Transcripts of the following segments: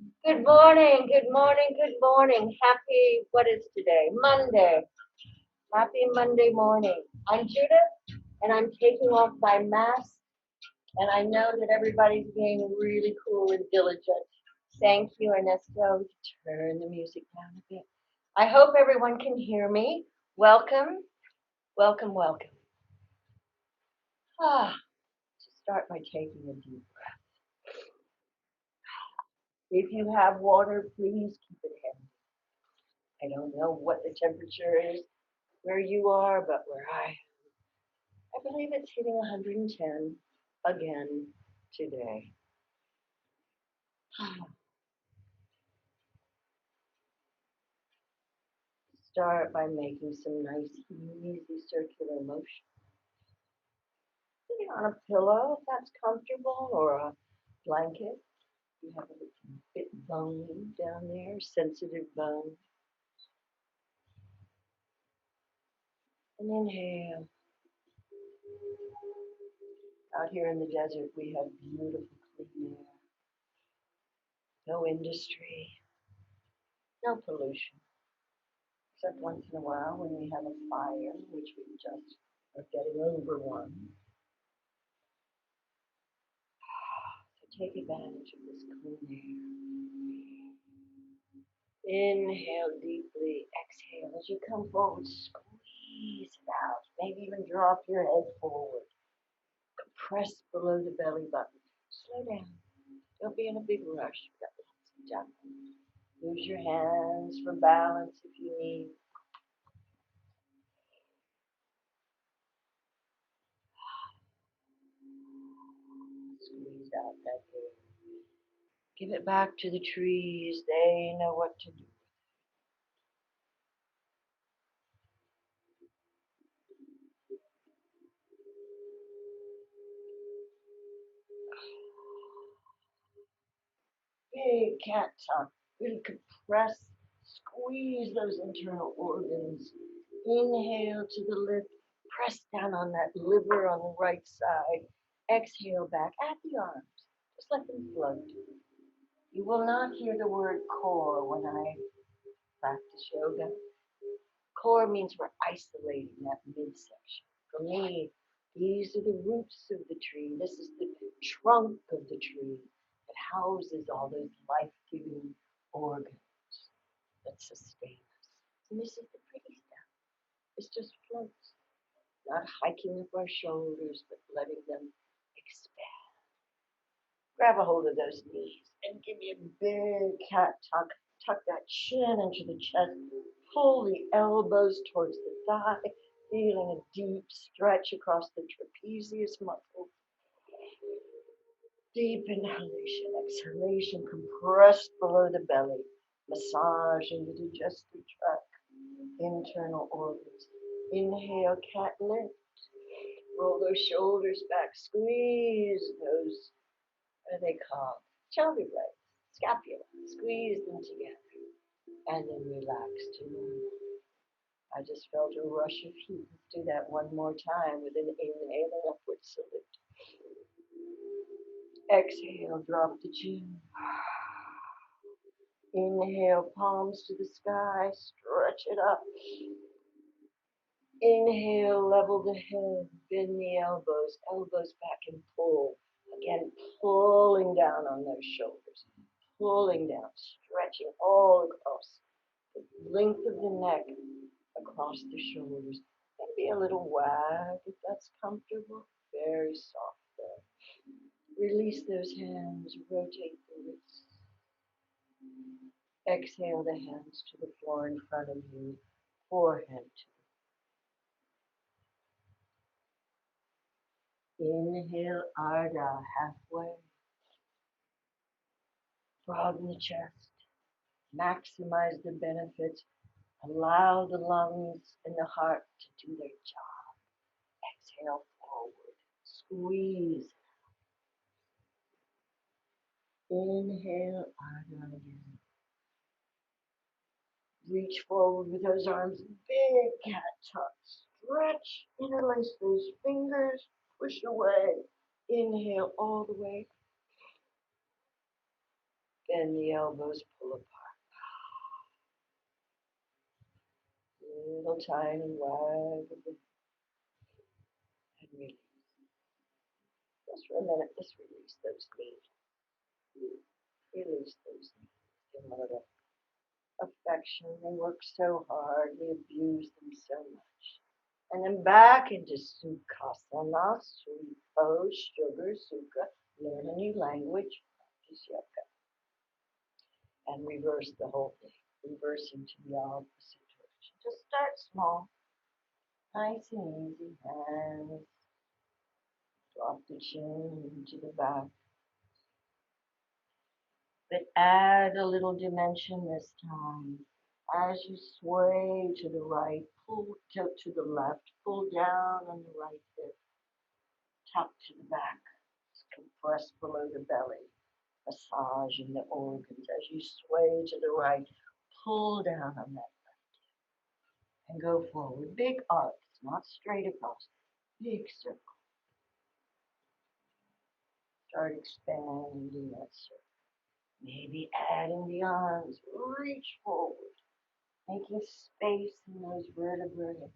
Good morning, good morning, good morning. Happy, what is today? Monday. Happy Monday morning. I'm Judith, and I'm taking off my mask, and I know that everybody's being really cool and diligent. Thank you, Ernesto. Turn the music down a bit. I hope everyone can hear me. Welcome, welcome, welcome. To start by taking a deep breath. If you have water, please keep it handy. I don't know what the temperature is where you are, but where I believe it's hitting 110 again today. Start by making some nice, easy circular motion. Sitting on a pillow if that's comfortable, or a blanket. You have a bit bony down there, sensitive bone. And inhale. Out here in the desert, we have beautiful clean air. No industry, no pollution. Except once in a while when we have a fire, which we just are getting over one. So take advantage of this clean air. Inhale deeply, exhale. As you come forward, squeeze it out. Maybe even drop your head forward. Compress below the belly button. Slow down. Don't be in a big rush. We've got lots of time. Use your hands for balance if you need. Squeeze out that air. Give it back to the trees. They know what to do. Big cat tuck. Really compress, squeeze those internal organs. Inhale to the lip. Press down on that liver on the right side. Exhale back at the arms. Just let them float. You will not hear the word core when I practice yoga. Core means we're isolating that midsection. For me, these are the roots of the tree. This is the trunk of the tree that houses all those life-giving organs that sustain us. And this is the pretty stuff. It's just floats, not hiking up our shoulders, but letting them expand. Grab a hold of those knees and give me a big cat tuck. Tuck that chin into the chest. Pull the elbows towards the thigh, feeling a deep stretch across the trapezius muscle. Deep inhalation, exhalation, compressed below the belly. Massaging the digestive tract, internal organs. Inhale, cat lift. Roll those shoulders back. Squeeze those, what are they called? Shoulder blades, scapula. Squeeze them together. And then relax to normal. I just felt a rush of heat. Let's do that one more time with an inhale and upward salute. Exhale, drop the chin. Inhale, palms to the sky, stretch it up. Inhale, level the head, bend the elbows, elbows back and pull. Again, pulling down on those shoulders, pulling down, stretching all across the length of the neck, across the shoulders. Maybe a little wag if that's comfortable. Very soft there. Release those hands, rotate the wrists. Exhale the hands to the floor in front of you, forehead to. Inhale, Ardha, halfway. Broaden the chest. Maximize the benefits. Allow the lungs and the heart to do their job. Exhale forward. Squeeze. Inhale, Ardha again. Reach forward with those arms, big cat tuck. Stretch, interlace those fingers, push away. Inhale all the way. Bend the elbows, pull apart. Little tiny wag of the and release. Just for a minute, just release those knees. Release those knees. Give them a little affection. They work so hard. We abuse them so much. And then back into Sukhasana, sweet pose, sugar, sukha. Learn a new language, practice yoga. And reverse the whole thing. Reverse into the opposite direction. Just start small. Nice and easy. Hands. Drop the chin into the back. But add a little dimension this time. As you sway to the right, pull tilt to the left, pull down on the right hip, tuck to the back, compress below the belly, massage in the organs. As you sway to the right, pull down on that and go forward. Big arcs, not straight across, big circle. Start expanding that circle. Maybe adding the arms, reach forward, making space in those vertebrae.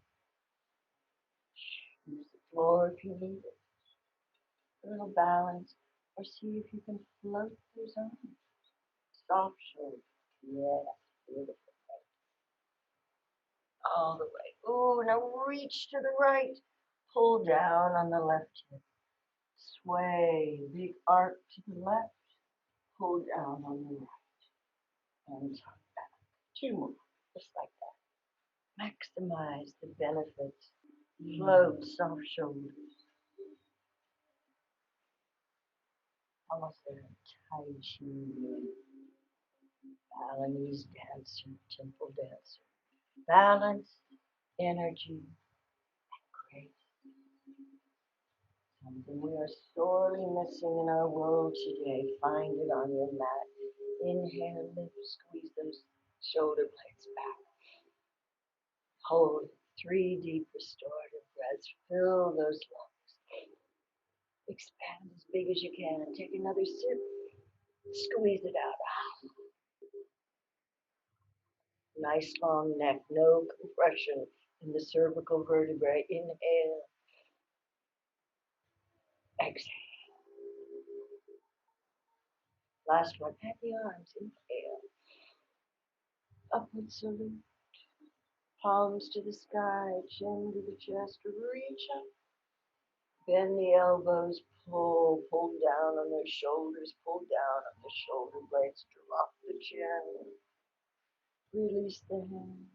Use the floor if you need it. A little balance, or see if you can float those arms. Soft shoulder. Yeah, beautiful. All the way. Ooh, now reach to the right. Pull down on the left hip. Sway. Big arc to the left. Pull down on the right. And tuck back. Two more. Just like that. Maximize the benefits. Float, soft shoulders. Almost like a Tai Chi, Balinese dancer, temple dancer. Balance, energy, grace. Something we are sorely missing in our world today. Find it on your mat. Inhale, lift, squeeze those shoulder blades back. Hold 3 deep restorative breaths. Fill those lungs. Expand as big as you can. Take another sip. Squeeze it out. Nice long neck. No compression in the cervical vertebrae. Inhale. Exhale. Last one. At the arms. Inhale. Upward salute. Palms to the sky. Chin to the chest. Reach up. Bend the elbows. Pull down on those shoulders. Pull down on the shoulder blades. Drop the chin. Release the hand.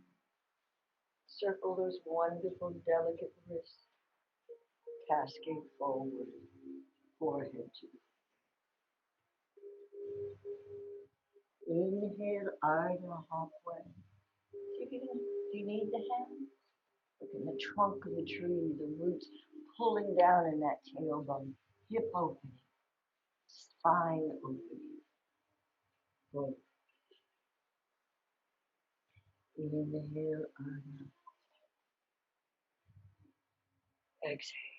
Circle those wonderful, delicate wrists. Cascade forward. Forehead to the inhale, idle halfway. See if you can, do you need the hand? Look in the trunk of the tree, the roots pulling down in that tailbone, hip opening, spine opening. Good. Inhale, idle. Exhale.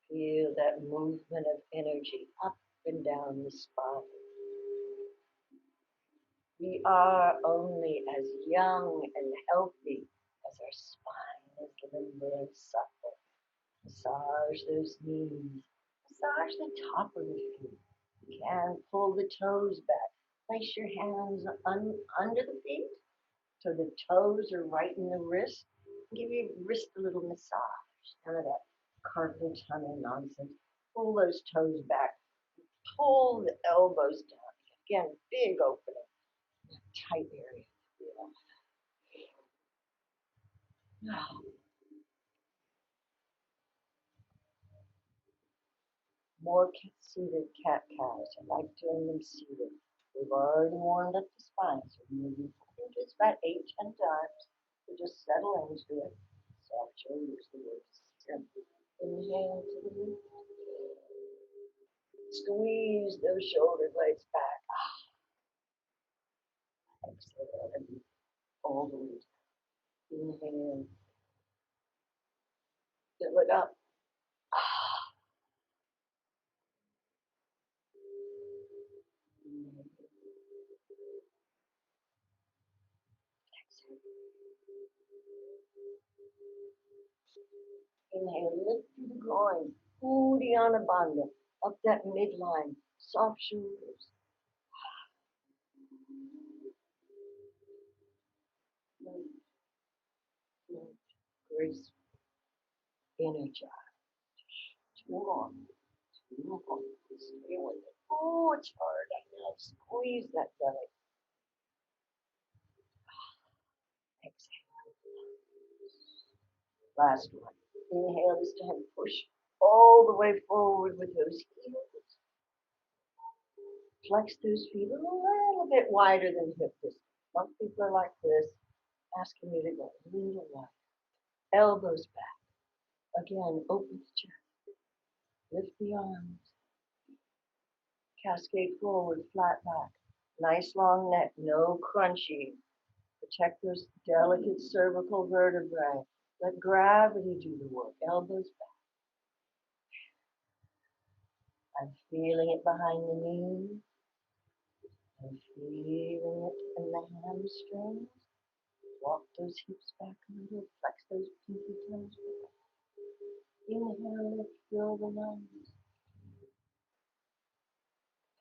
Feel that movement of energy up and down the spine. We are only as young and healthy as our spine is limber and supple. Massage those knees. Massage the top of the feet. You can pull the toes back. Place your hands under the feet so the toes are right in the wrist. Give your wrist a little massage. None of that carpal tunnel nonsense. Pull those toes back. Pull the elbows down. Again, big opening. Tight area. Yeah. More seated cat-cows. I like doing them seated. We've already warmed up the spine, so maybe just about 8-10 times. So just settle into it. Soft shoulders, the words. Inhale to the root. Squeeze those shoulder blades back. Exhale all the way. Inhale. Fill it up. Inhale, lift through the groin. Uddiyana Bandha. Up that midline. Soft shoulders. Float, float. Grace. Energize. Two more. Two more. Stay with it. Oh, it's hard. I know. Squeeze that belly. Exhale. Last one. Inhale this time. Push all the way forward with those heels. Flex those feet a little bit wider than hip distance. Some people are like this, asking you to go a little wider. Elbows back. Again, open the chest. Lift the arms. Cascade forward, flat back. Nice long neck, no crunchy. Protect those delicate cervical vertebrae. Let gravity do the work. Elbows back. I'm feeling it behind the knees. I'm feeling it in the hamstrings. Walk those hips back a little. Flex those pinky toes back. Inhale, lift, fill the lungs.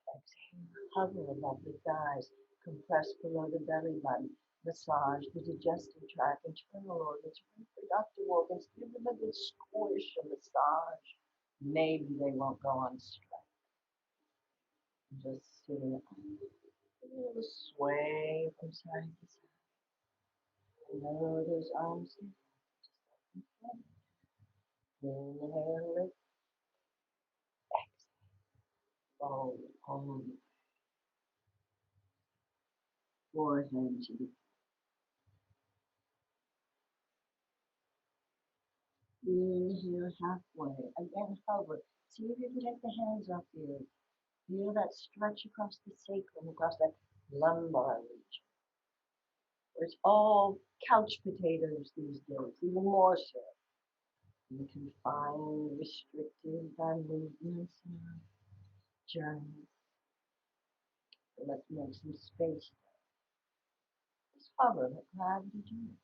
Exhale, hover above the thighs. Compress below the belly button. Massage the digestive tract, internal organs, reproductive organs. Give them a good squish, a massage. Maybe they won't go on strike. Just sitting up. A little sway from side to side. Lower those arms in. Just like before. Inhale, lift, exhale, fold, hold, forehead to the inhale halfway. Again, hover. See if you can get the hands up here. Feel that stretch across the sacrum, across that lumbar region. It's all couch potatoes these days, even more so. You can find restricted by movements in our journey. So let's make some space. Just hover, let gravity do it.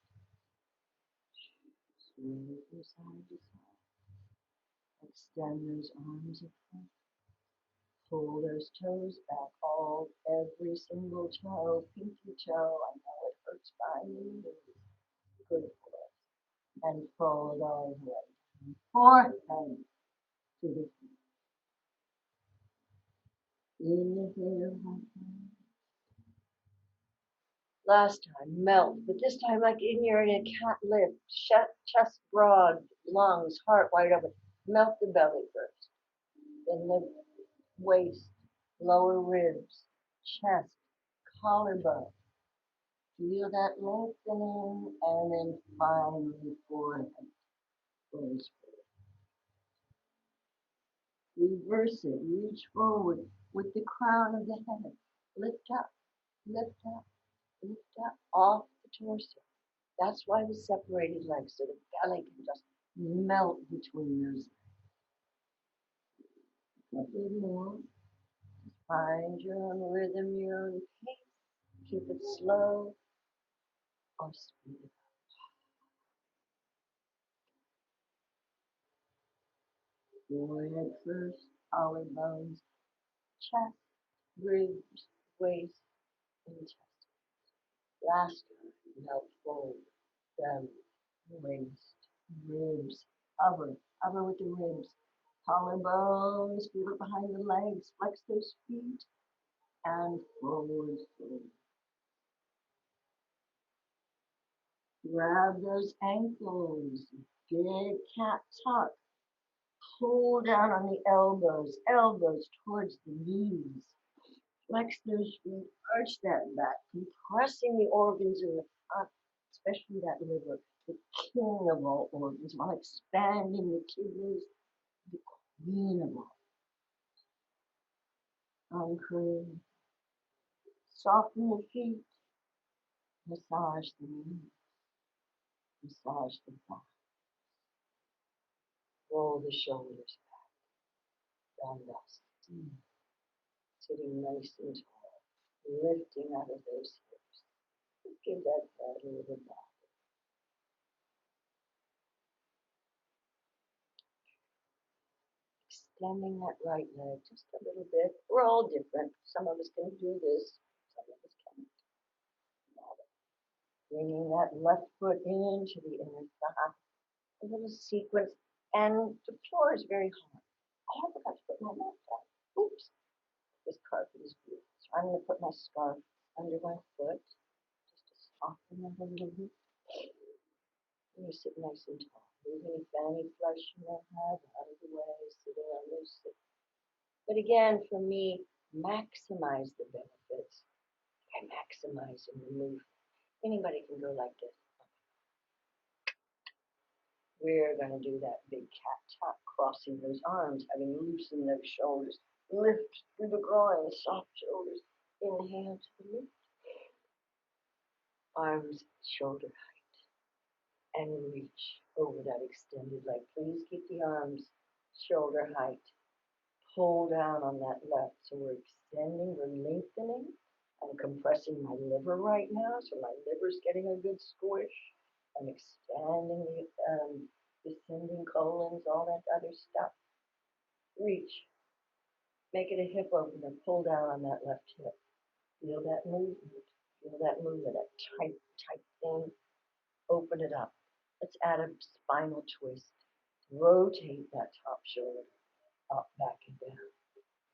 Swing from side to side. Extend those arms up front. Pull those toes back, every single toe, pinky toe. I know it hurts behind the knees. Good for it. And fold all the way. Forehead to the feet. Inhale. Last time, melt, but this time like you're in a cat lift. Chest broad, lungs, heart wide open. Melt the belly first. Then the waist, lower ribs, chest, collarbone. Feel that lengthening, and then finally forehead. Reverse it, reach forward with the crown of the head. Lift up, lift up, lift up off the torso. That's why the separated legs, so the belly can just melt between those. A bit more. Find your own rhythm, your own pace. Keep it slow or speed it up. Forehead first, collarbones, chest, ribs, waist, and chest. Last time, melt forward, belly, waist, ribs, hover with the ribs, collarbones, feel it behind the legs, flex those feet, and forward fold. Grab those ankles, big cat tuck. Pull down on the elbows towards the knees. Flex those feet, arch that back, compressing the organs in the front, especially that liver, the king of all organs, while expanding the kidneys, the queen of all. Uncurl. Soften the feet. Massage the knees. Massage the back. Roll the shoulders back. Sitting nice and tall. Lifting out of those hips. Just give that head a little back. Extending that right leg just a little bit. We're all different. Some of us can do this, some of us can't. Bringing that left foot into the inner thigh. A little sequence. And the floor is very hard. I forgot to put my mat down. Oops. This carpet is beautiful. So I'm going to put my scarf under my foot just to soften that a little bit. And you sit nice and tall. Move any fanny flesh you may have out of the way, sitting on those sit. But again, for me, maximize the benefits by maximizing the movement. Anybody can go like this. We're going to do that big cat tap, crossing those arms, having loosened those shoulders. Lift through the groin, soft shoulders. Inhale to the lift. Arms shoulder height. And reach over that extended leg. Please keep the arms shoulder height. Pull down on that left. So we're extending, we're lengthening. I'm compressing my liver right now, so my liver's getting a good squish. I'm extending the descending colons, all that other stuff. Reach. Make it a hip opener. Pull down on that left hip. Feel that movement. Feel that movement, that tight, tight thing. Open it up. Let's add a spinal twist. Rotate that top shoulder up, back, and down.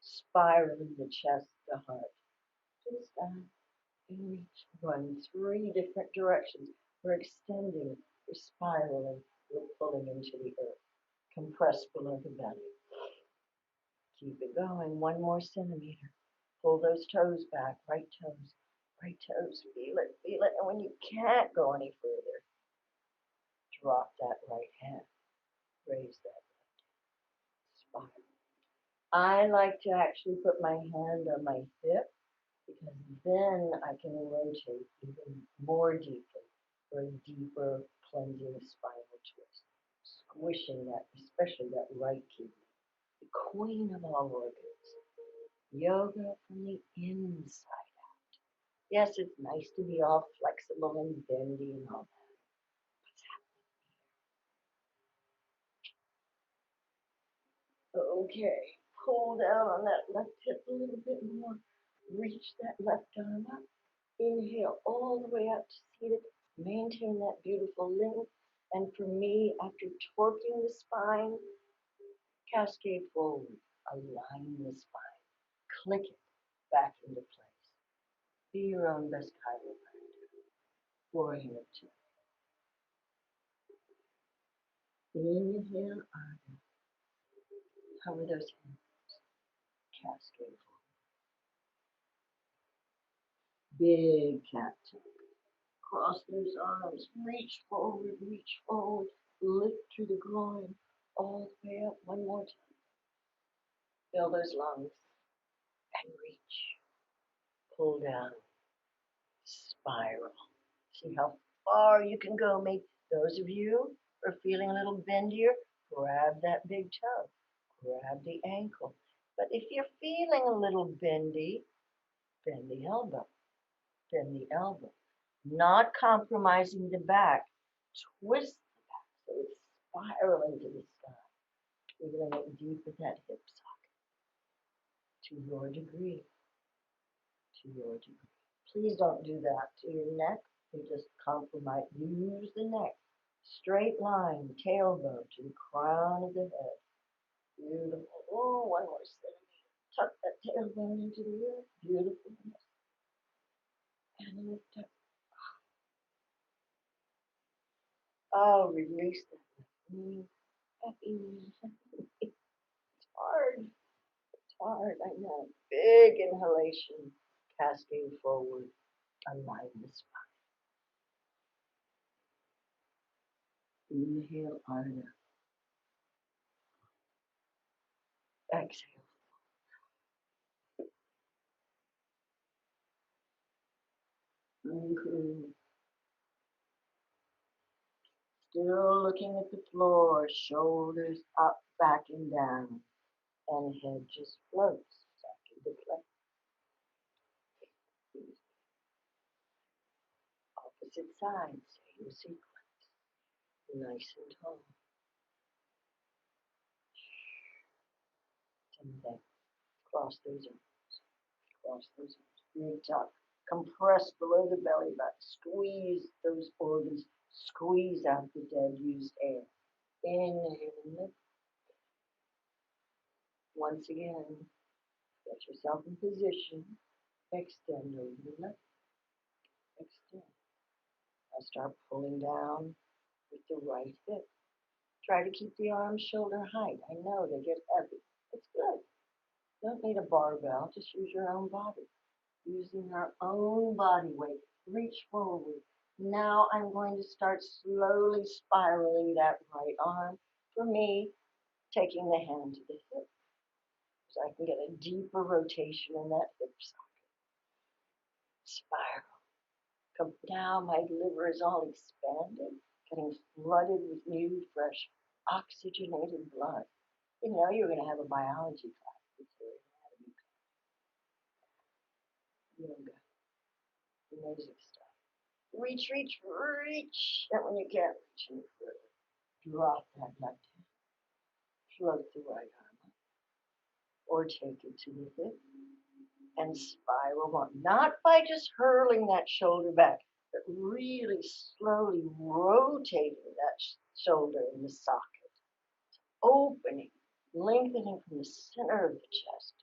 Spiraling the chest, the heart. To the sky. And reach. Going 3 different directions. We're extending. We're spiraling. We're pulling into the earth. Compress below the belly. Keep it going. 1 more centimeter. Pull those toes back. Right toes. Right toes. Feel it. Feel it. And when you can't go any further, drop that right hand. Raise that spiral. I like to actually put my hand on my hip because then I can rotate even more deeply for a deeper cleansing spinal twist. Squishing that, especially that right kidney, the queen of all organs. Yoga from the inside out. Yes, it's nice to be all flexible and bendy and all that. What's happening? Okay, pull down on that left hip a little bit more. Reach that left arm up. Inhale all the way up to seated. Maintain that beautiful length. And for me, after torquing the spine, cascade forward. Align the spine. Click it back into place. Be your own best chiropractor. Warrior 2. Inhale, Ardha. Cover those hands. Cascade forward. Big cat tuck. Cross those arms. Reach forward, reach forward. Lift through the groin. All the way up. 1 more time. Fill those lungs. And reach. Pull down. Spiral. See how far you can go. Maybe those of you who are feeling a little bendier, grab that big toe. Grab the ankle. But if you're feeling a little bendy, bend the elbow. Bend the elbow. Not compromising the back. Twist the back so it's spiraling to the sky. We're going to get deep with that hip socket. To your degree. To your degree. Please don't do that to your neck. You just compromise. Use the neck. Straight line, tailbone to the crown of the head. Beautiful. Oh, 1 more centimeter. Tuck that tailbone into the earth. Beautiful. And lift up. Oh, release that. Happy. It's hard. It's hard. I know. Big inhalation. Cascade forward. Align the spine. Inhale, Ardha. Exhale. Anchor. Still looking at the floor, shoulders up, back and down, and head just floats back into place. opposite side, same sequence, nice and tall. Same thing. Cross those arms. Cross those arms. Big tuck. Compress below the belly button. Squeeze those organs. Squeeze out the dead used air. Inhale and lift. Once again, get yourself in position. Extend over the left. Extend. Now start pulling down with the right hip. Try to keep the arms shoulder height. I know they get heavy. It's good. You don't need a barbell. Just use your own body. Using our own body weight. Reach forward. Now I'm going to start slowly spiraling that right arm. For me, taking the hand to the hip. So I can get a deeper rotation in that hip socket. Spiral. Now my liver is all expanded, getting flooded with new, fresh, oxygenated blood. You know you're going to have a biology class before anatomy class. Yoga. Amazing stuff. Reach, reach, reach. And when you can't reach any further, drop that left hand. Float the right arm up. Or take it to the hip. And spiral on. Not by just hurling that shoulder back, but really slowly rotating that shoulder in the socket. Opening, lengthening from the center of the chest.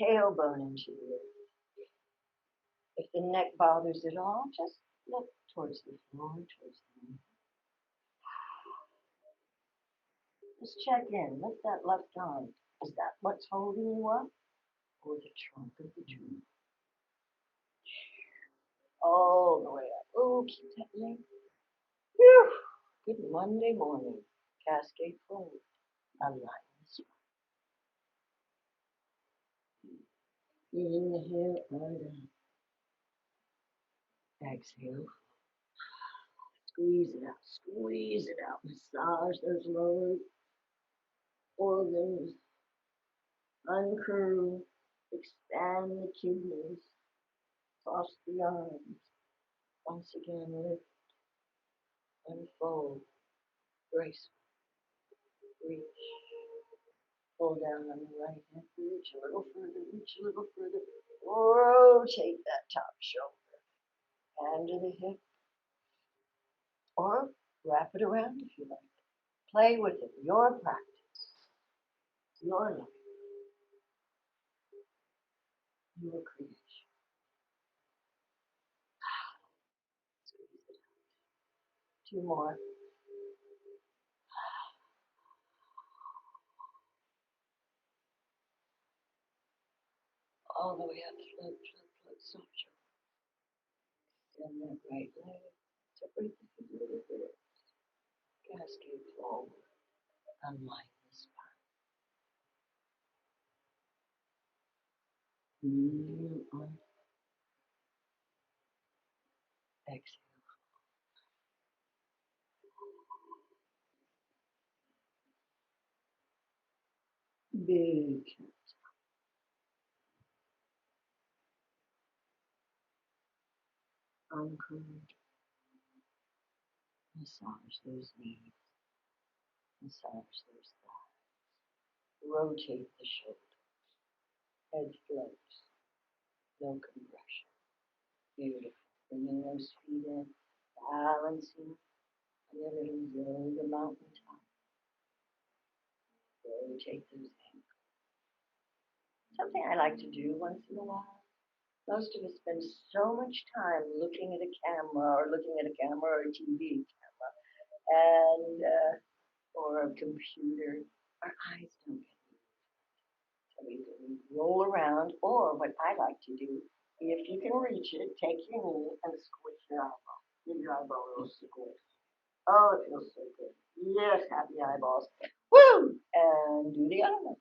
Tailbone into the earth. If the neck bothers at all, just look towards the floor, towards the knee. Just check in. Lift that left arm. Is that what's holding you up? Or the trunk of the tree? All the way up. Oh, keep that length. Whew. Good Monday morning. Cascade forward. Align the spine. Inhale, right out. Exhale. Squeeze it out. Squeeze it out. Massage those lower organs. Uncurl. Expand the kidneys. Cross the arms. Once again, lift. Unfold. Brace. Reach. Pull down on the right hip. Reach a little further. Reach a little further. Rotate that top shoulder. Hand to the hip. Or wrap it around if you like. Play with it. Your practice. Your life. Your creation. Squeeze it out. Two more. All the way up. Float, float, float. Soft shoulder. Extend that right leg. Separate the feet a little bit. Cascade forward. Unwind the spine. Inhale on. Exhale. Big cat. Uncurled. Massage those knees. Massage those thighs. Rotate the shoulders. Head floats. No compression. Beautiful. Bringing those feet in. Balancing on your little yoga mountaintop. Rotate those ankles. Something I like to do once in a while. Most of us spend so much time looking at a camera or a TV camera and or a computer. Our eyes don't get moved. So we can roll around, or what I like to do, if you can reach it, take your knee and squish your eyeball. Give your eyeball a little squish. Oh, it feels so good. Yes, happy eyeballs. Woo! And do the other one.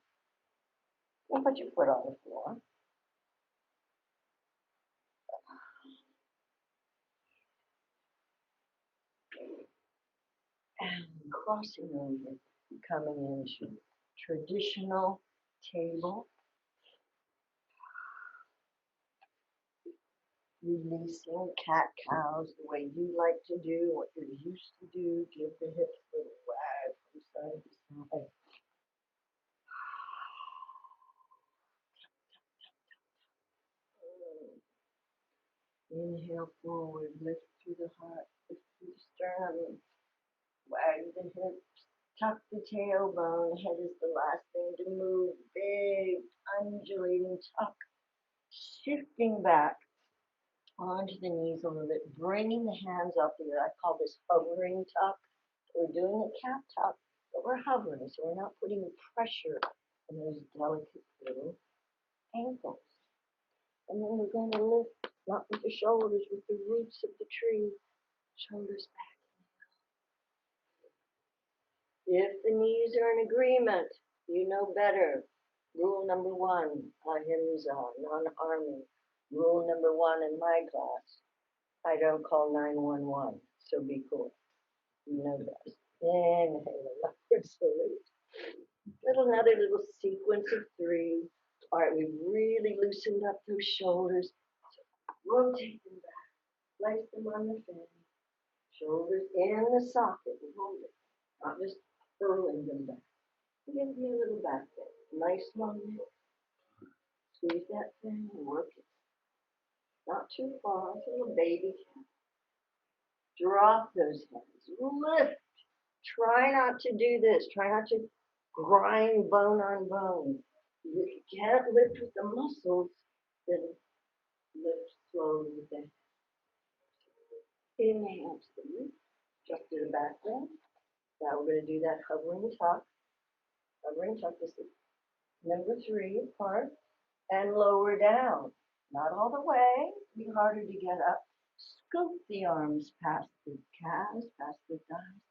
And put your foot on the floor. And crossing over, coming into traditional table. Releasing cat-cows the way you like to do, what you're used to do. Give the hips a little wag from side to side. Inhale forward, lift through the heart, lift through the sternum, wag the hips, tuck the tailbone. Head is the last thing to move. Big, undulating tuck, shifting back onto the knees a little bit, bringing the hands up here. I call this hovering tuck. We're doing a cat tuck, but we're hovering, so we're not putting pressure on those delicate little ankles. And then we're going to lift, not with the shoulders, with the roots of the tree. Shoulders back. If the knees are in agreement, you know better. Rule number one, ahimsa, non-harming. Rule number one in my class, I don't call 911, so be cool. You know that. Inhale, upward salute. Another little sequence of 3. All right, we've really loosened up those shoulders. So rotate them back, place them on the fan. Shoulders in the socket, hold it, not just hurling them back. Give me a little back there. Nice long neck. Squeeze that thing and work it. Not too far, it's a little baby cat. Drop those hands. Lift. Try not to do this. Try not to grind bone on bone. If you can't lift with the muscles, then lift slowly with the head. Inhale to the root. Just to the back bend. Now we're going to do that hovering tuck. Hovering tuck. This is number 3 part. And lower down. Not all the way. It'll be harder to get up. Scoop the arms past the calves, past the thighs.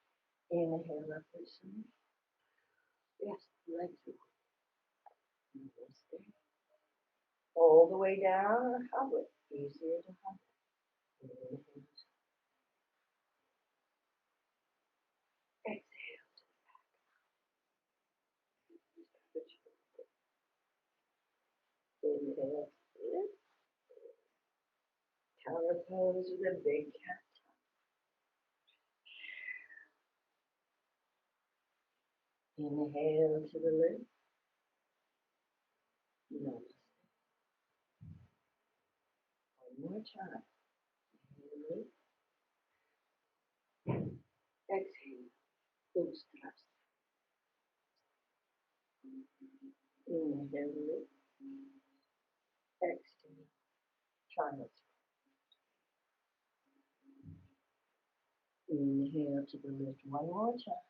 Inhale up and salute. Yes, legs are stay. All the way down or hover. Easier to hover. Inhale. Exhale. Inhale. Lift. Counter pose with a big cat. Inhale to the lift. Namaste. One more time. Inhale. Exhale. Utstrasana. Inhale. Lift. Exhale. Child's pose. Inhale to the lift one more time.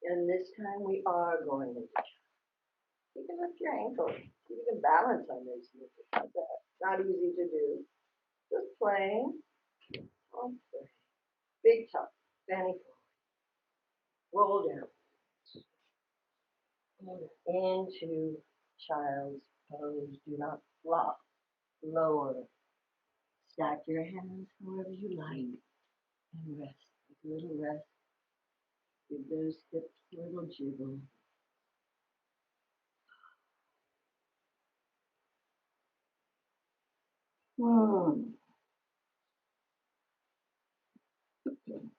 And this time we are going to lift. You can lift your ankles. You can balance on those knees like that. Not easy to do. Just playing. Okay. Big tuck. Fanny forward. Roll down. Into child's pose. Do not flop. Lower. Stack your hands however you like. And rest. Take a little rest. Give those hips a little jiggle.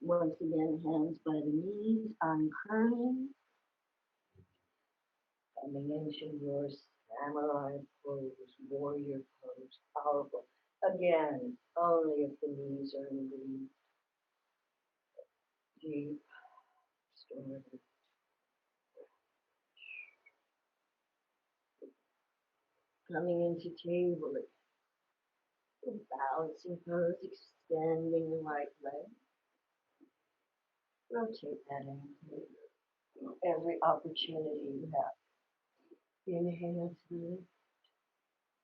Once again, hands by the knees, uncurling. Coming into your samurai pose, warrior pose, powerful. Again, only if the knees are in the deep, stored. Coming into table, balancing pose, extending the right leg. Rotate that ankle. Every opportunity you have. Inhale to the lift.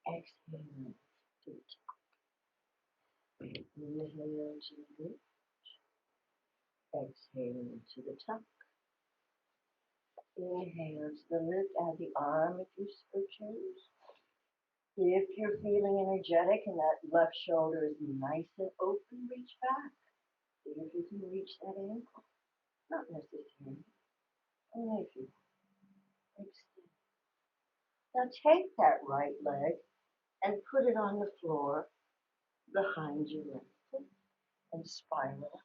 Exhale to the top. Inhale to the lift. Exhale to the tuck. Inhale to the lift. Add the arm if you so choose. If you're feeling energetic and that left shoulder is nice and open, reach back. See if you can reach that ankle. Not necessary. Only if you extend. Now take that right leg and put it on the floor behind your left and spiral.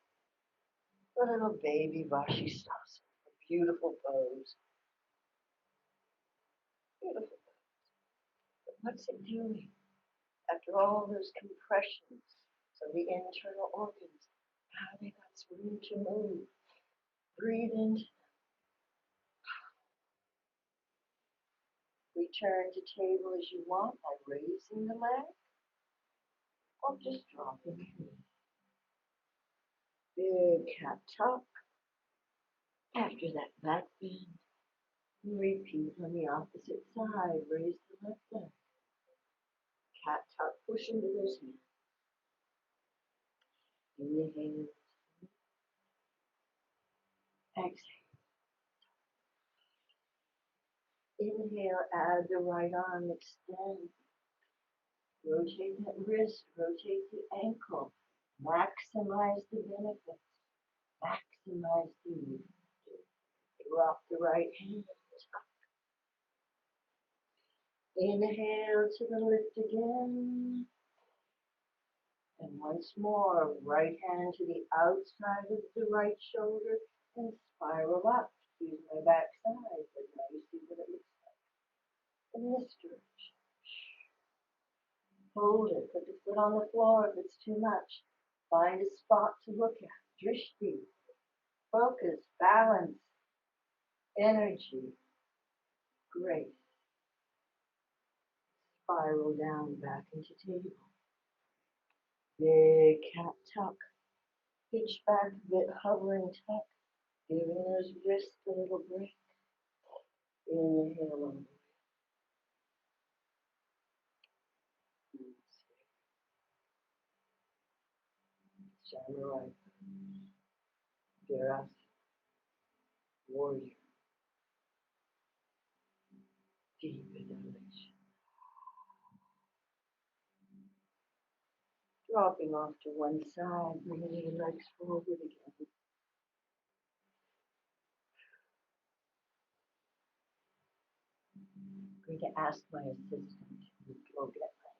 A little baby Vashisthasana, a beautiful pose. Beautiful. But what's it doing? After all those compressions of the internal organs, now they got some room to move. Breathe into. Return to table as you want by raising the leg or just dropping it. Big cat tuck. After that back bend, repeat on the opposite side. Raise the left leg. Cat tuck, push into those hands. Inhale. Exhale. Inhale, add the right arm, extend. Rotate that wrist, rotate the ankle. Maximize the benefits. Maximize the movement. Drop the right hand. Inhale to the lift again. And once more, right hand to the outside of the right shoulder and spiral up. Use my back side, but now you see what it looks like. In this direction. Hold it. Put the foot on the floor if it's too much. Find a spot to look at. Drishti. Focus. Balance. Energy. Grace. Spiral down back into table. Big cat tuck. Pitch back a bit, hovering tuck. Giving those wrists a little break. Inhale on. Samurai. Virasana. Warrior. Deep inhalation. Dropping off to one side, bringing your legs forward again. I'm going to ask my assistant to go get my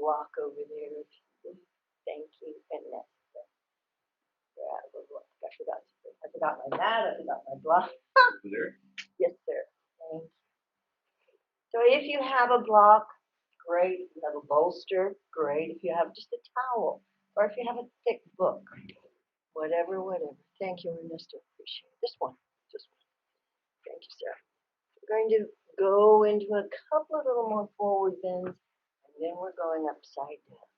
block over there if you would. Thank you, and that's I forgot my mat, I forgot my block. There? Yes, sir. Thank you. So if you have a block, great. If you have a bolster, great. If you have just a towel, or if you have a thick book, whatever. Thank you, Ernesto. Appreciate it. This one. Thank you, sir. We're going to go into a couple of little more forward bends, and then we're going upside down.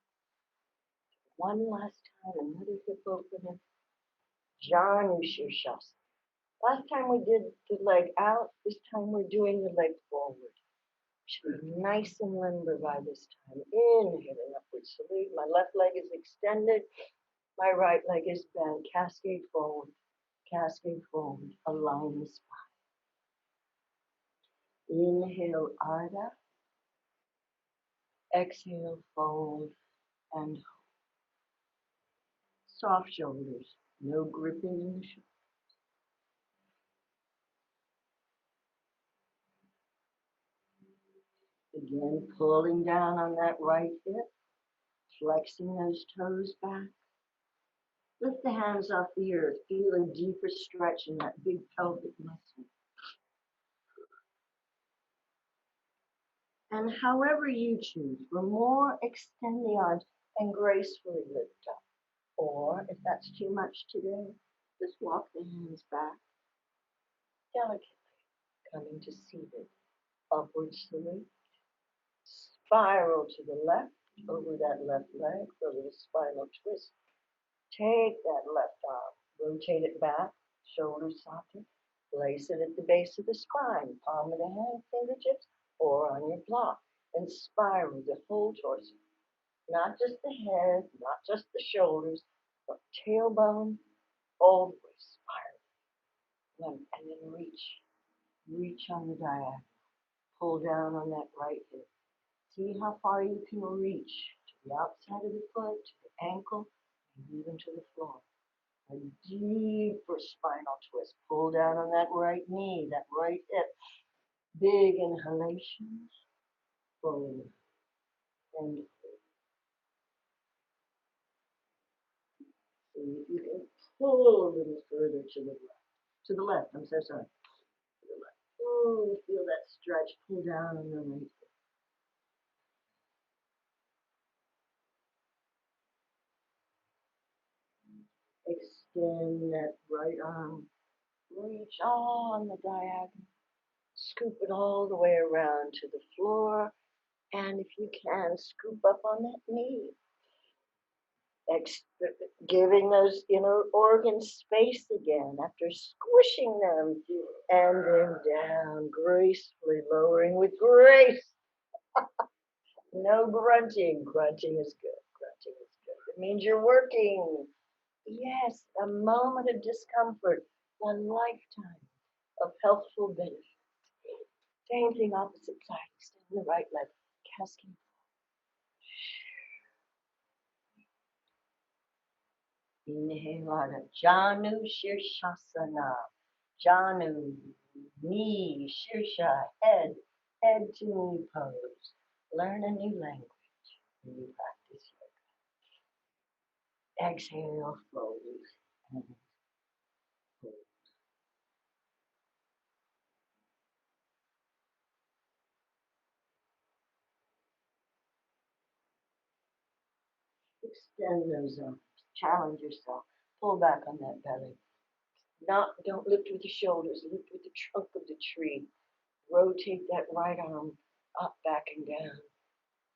One last time, another hip opener. Janu Shirshasana. Last time we did the leg out, this time we're doing the leg forward. Should be nice and limber by this time. Inhaling upward salute. My left leg is extended. My right leg is bent. Cascade forward. Cascade forward. Align the spine. Inhale, Ardha. Exhale, fold and hold. Soft shoulders. No gripping in the shoulders. Again, pulling down on that right hip. Flexing those toes back. Lift the hands off the earth. Feel a deeper stretch in that big pelvic muscle. And however you choose, for more, extend the arms and gracefully lift up. Or, if that's too much today, just walk the hands back delicately, coming to seated. Upward salute. Spiral to the left, over that left leg for a little spinal twist. Take that left arm, rotate it back, shoulders soften. Place it at the base of the spine, palm of the hand, fingertips, or on your block, and spiral the whole torso. Not just the head, not just the shoulders, but tailbone, all the way, spiral. And then reach on the diagonal. Pull down on that right hip. See how far you can reach to the outside of the foot, to the ankle, and even to the floor. A deeper spinal twist. Pull down on that right knee, that right hip. Big inhalations. Fold and fold. If you can pull a little further to the left. To the left, I'm so sorry. To the left. Oh, feel that stretch. Pull down on the right. Extend that right arm. Reach on the diagonal. Scoop it all the way around to the floor. And if you can, scoop up on that knee. Giving those inner organs space again after squishing them. And then down, gracefully lowering with grace. No grunting. Grunting is good. Grunting is good. It means you're working. Yes, a moment of discomfort, a lifetime of healthful benefit. Same thing, opposite side. Extend the right leg. Cascade. Inhale out of Janu Shirshasana. Janu, knee, Shirsha, head to knee pose. Learn a new language when you practice yoga. Exhale, fold, and hold. Extend those arms. Challenge yourself. Pull back on that belly. Don't lift with the shoulders. Lift with the trunk of the tree. Rotate that right arm up, back, and down.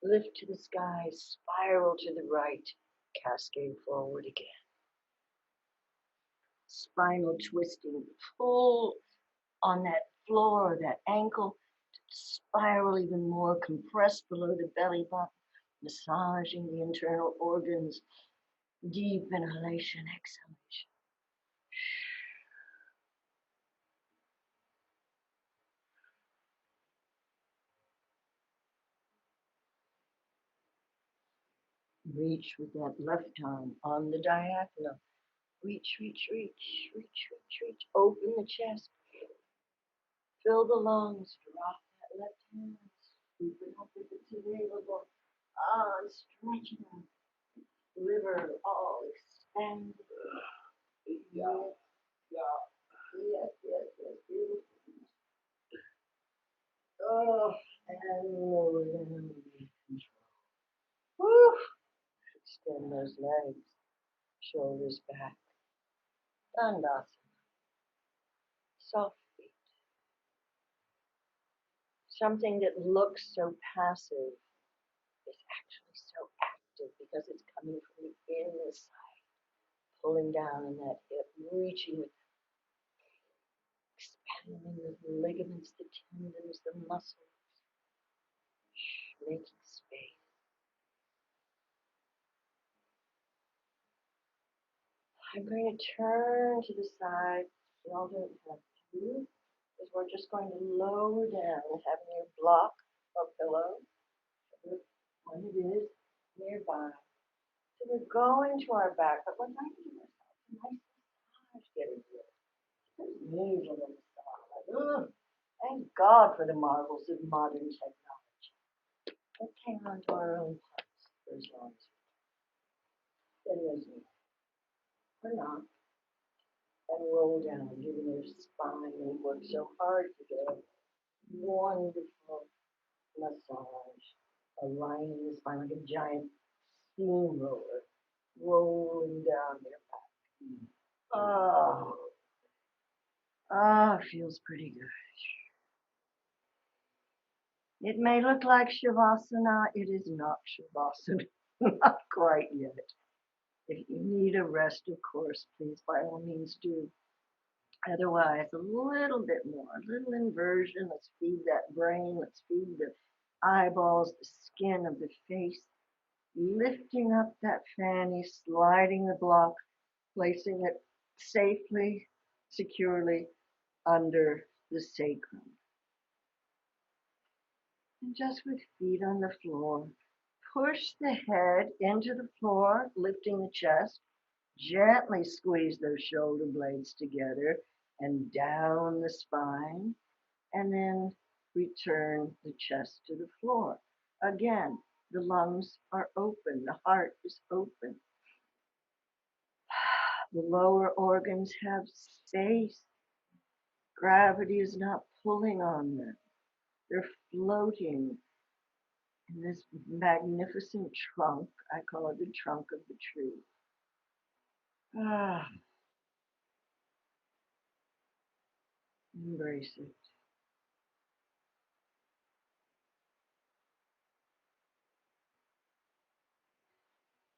Lift to the sky. Spiral to the right. Cascade forward again. Spinal twisting. Pull on that floor, that ankle. Spiral even more. Compress below the belly button. Massaging the internal organs. Deep inhalation, exhalation. Reach with that left arm on the diagonal. Reach, reach, reach, reach, reach, reach. Open the chest. Fill the lungs. Drop that left hand. Scoop it up if it's available. Stretch it out. Liver all expanded. Yeah, yeah. Yes, yes, yes. Beautiful. Oh, and lower down. Woo! Extend those legs. Shoulders back. Dandasana. Soft feet. Something that looks so passive is actually so active because it's coming from the inside, pulling down in that hip, reaching, expanding the ligaments, the tendons, the muscles, making space. I'm going to turn to the side. Y'all don't have to, because we're just going to lower down, having your block or pillow, when it is nearby. So we're going to our back, but we're going to give ourselves a nice massage getting here. There's knees on the side. Thank God for the marvels of modern technology. Let's hang on to our own parts for as long as we can. Those knees. Or not. And roll down, giving your spine and work so hard to get a wonderful massage. Aligning the spine like a giant steamroller, rolling down your back. Oh, feels pretty good. It may look like Shavasana. It is not Shavasana. Not quite yet. If you need a rest, of course, please by all means do. Otherwise, a little bit more, a little inversion. Let's feed that brain. Let's feed the eyeballs, the skin of the face. Lifting up that fanny, sliding the block, placing it safely, securely under the sacrum. And just with feet on the floor, push the head into the floor, lifting the chest. Gently squeeze those shoulder blades together and down the spine, and then return the chest to the floor. Again, the lungs are open, the heart is open. The lower organs have space. Gravity is not pulling on them. They're floating in this magnificent trunk. I call it the trunk of the tree. Ah, embrace it.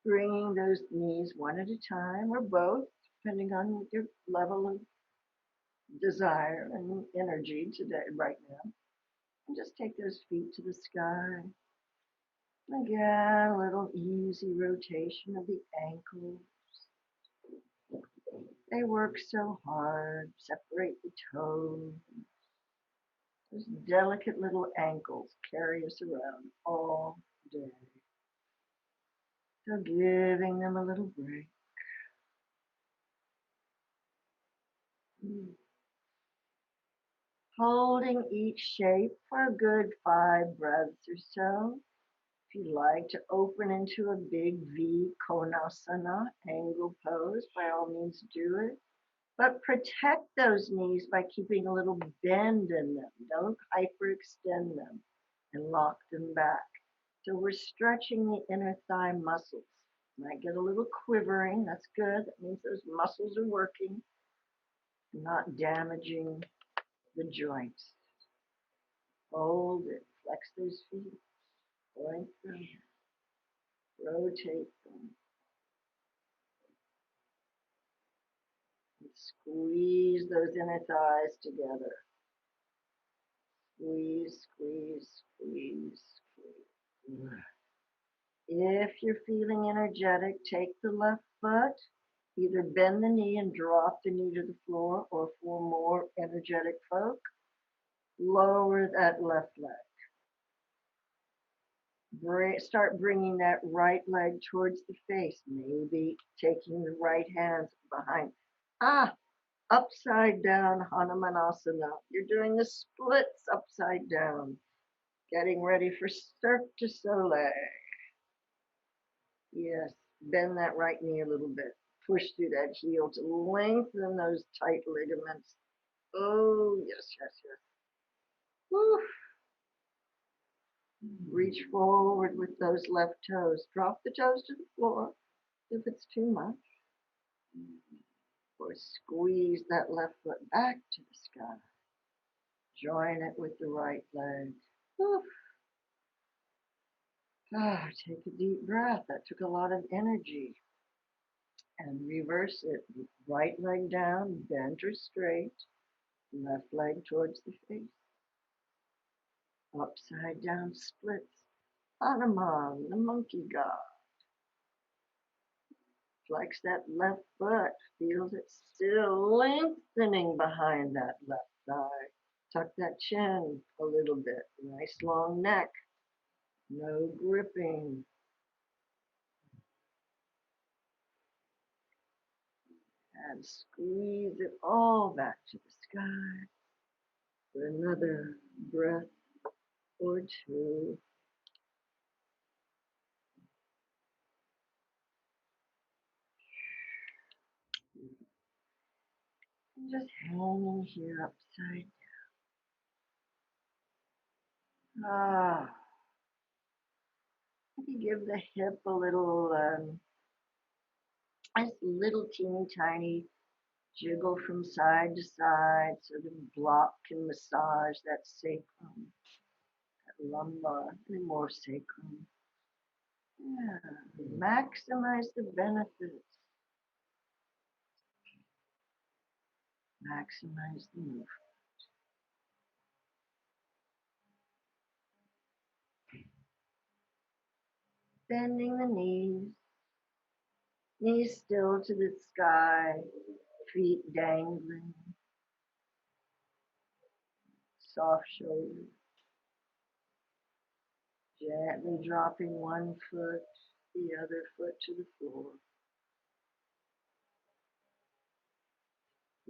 Bringing those knees one at a time or both, depending on your level of desire and energy today, right now. And just take those feet to the sky. Again, a little easy rotation of the ankles. They work so hard. Separate the toes. Those delicate little ankles carry us around all day. So giving them a little break. Holding each shape for a good 5 breaths or so. If you like to open into a big V Konasana angle pose, by all means do it. But protect those knees by keeping a little bend in them. Don't hyperextend them and lock them back. So we're stretching the inner thigh muscles. Might get a little quivering. That's good. That means those muscles are working, not damaging the joints. Hold it. Flex those feet. Point them. Rotate them. And squeeze those inner thighs together. Squeeze, squeeze, squeeze, squeeze. If you're feeling energetic, take the left foot, either bend the knee and drop the knee to the floor, or for more energetic folk, lower that left leg. Start bringing that right leg towards the face, maybe taking the right hands behind. Upside down Hanumanasana. You're doing the splits upside down. Getting ready for Cirque du Soleil. Yes, bend that right knee a little bit. Push through that heel to lengthen those tight ligaments. Oh, yes, yes, yes. Woo. Reach forward with those left toes. Drop the toes to the floor if it's too much. Or squeeze that left foot back to the sky. Join it with the right leg. Woo. Take a deep breath. That took a lot of energy. And reverse it. Right leg down, bent or straight. Left leg towards the face. Upside down splits. Hanuman, the monkey god. Flex that left foot. Feels it still lengthening behind that left thigh. Tuck that chin a little bit. Nice long neck. No gripping. And squeeze it all back to the sky for another breath or two. And just hanging here upside down. You give the hip a little, a little teeny tiny jiggle from side to side so the block can massage that sacrum, that lumbar, and more sacrum. Yeah, maximize the benefits. Maximize the movement. Bending the knees still to the sky, feet dangling, soft shoulders. Gently dropping one foot, the other foot to the floor.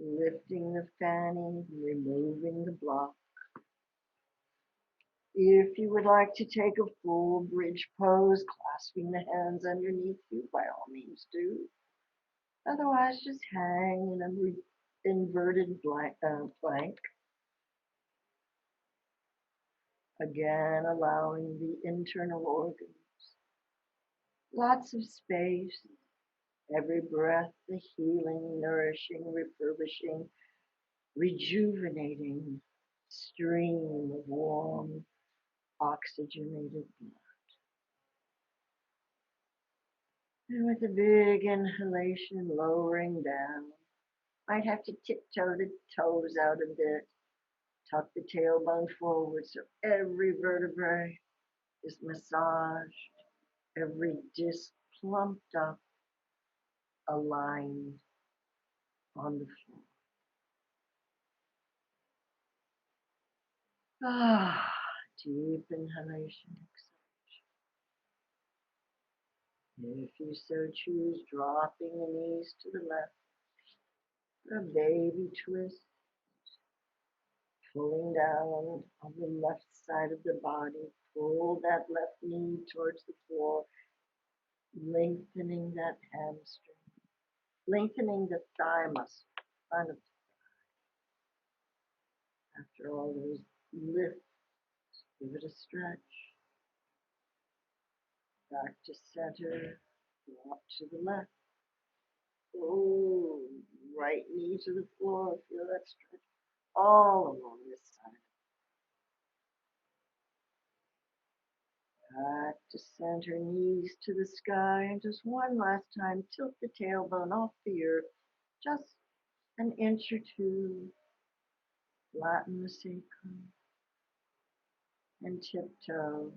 Lifting the fanny, removing the block. If you would like to take a full bridge pose, clasping the hands underneath you, by all means do. Otherwise, just hang in a inverted plank. Again, allowing the internal organs lots of space. Every breath, the healing, nourishing, refurbishing, rejuvenating stream of warm, oxygenated blood. And with a big inhalation, lowering down. Might have to tiptoe the toes out a bit. Tuck the tailbone forward so every vertebrae is massaged, every disc plumped up, aligned on the floor. Deep inhalation, exhalation. If you so choose, dropping the knees to the left, a baby twist, pulling down on the left side of the body. Pull that left knee towards the floor, lengthening that hamstring, lengthening the thigh muscle, front of after all those lifts. Give it a stretch. Back to center. Walk to the left. Oh, right knee to the floor. Feel that stretch all along this side. Back to center, knees to the sky. And just one last time, tilt the tailbone off the earth. Just an inch or two. Flatten the sacrum. And tiptoe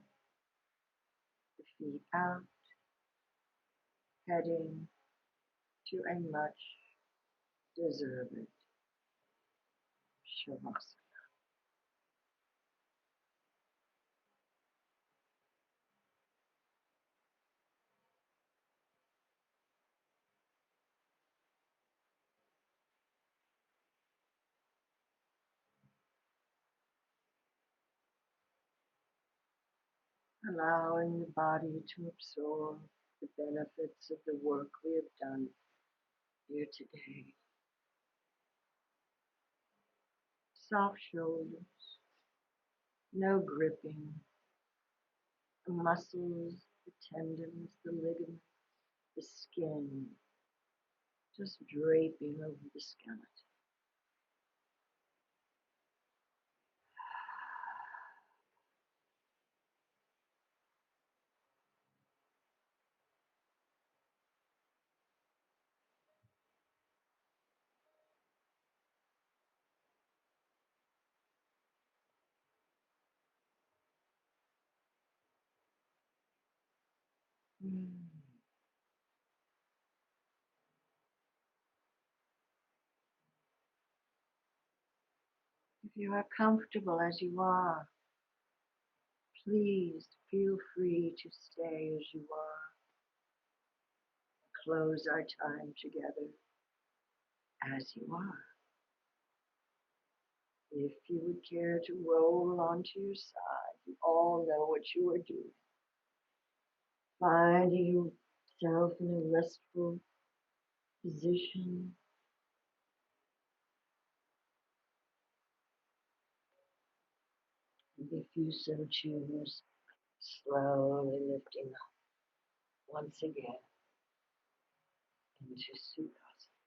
the feet out, heading to a much deserved Shavasana. Allowing the body to absorb the benefits of the work we have done here today. Soft shoulders, no gripping. The muscles, the tendons, the ligaments, the skin, just draping over the skeleton. If you are comfortable as you are, please feel free to stay as you are. Close our time together as you are. If you would care to roll onto your side, you all know what you are doing. Finding yourself in a restful position. And if you so choose, slowly lifting up once again into Sukhasana,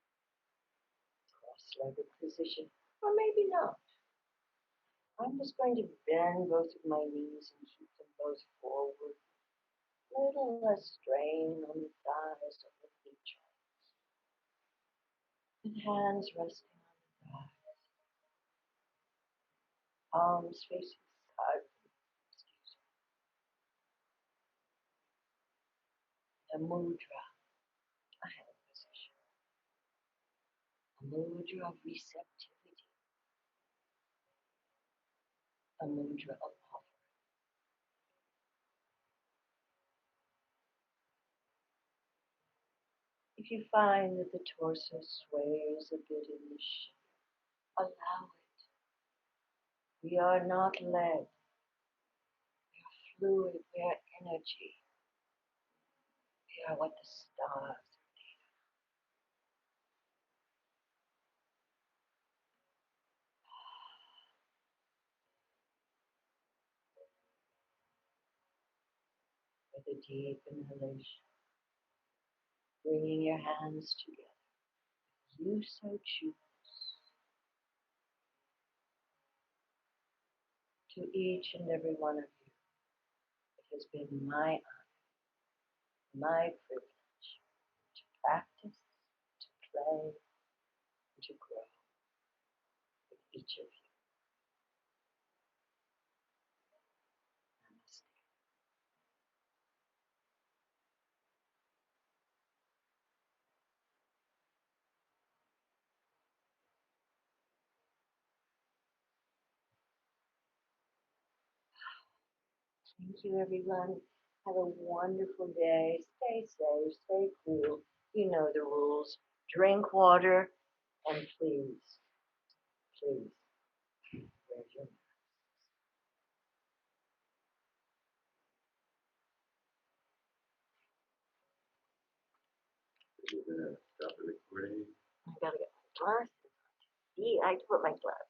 cross-legged position, or maybe not. I'm just going to bend both of my knees and keep them both forward. A little less strain on the thighs or the knee joints. And hands resting on the thighs. Palms facing side. A mudra, a hand position. A mudra of receptivity. A mudra of offering. If you find that the torso sways a bit in the shift, allow it. We are not lead. We are fluid. We are energy. We are what the stars are. with a deep inhalation, bringing your hands together. You so choose. To each and every one of you, it has been my honor, my privilege to practice, to play, and to grow with each of you. Namaste. Thank you, everyone. Have a wonderful day. Stay safe, stay cool. You know the rules. Drink water, and please, please, wear your mask. We're gonna stop the recording. I gotta get my glasses. See, I have to put my glasses.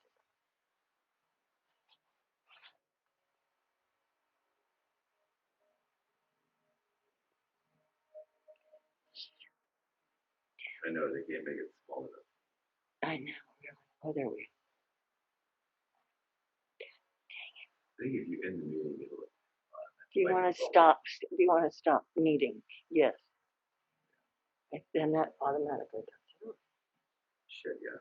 I know they can't make it small enough. I know, really. Oh, there we go. I think if you end the meeting, it'll. Do you want to stop? Do you want to stop meeting? Yes. Then that automatically comes out. Shit, yeah.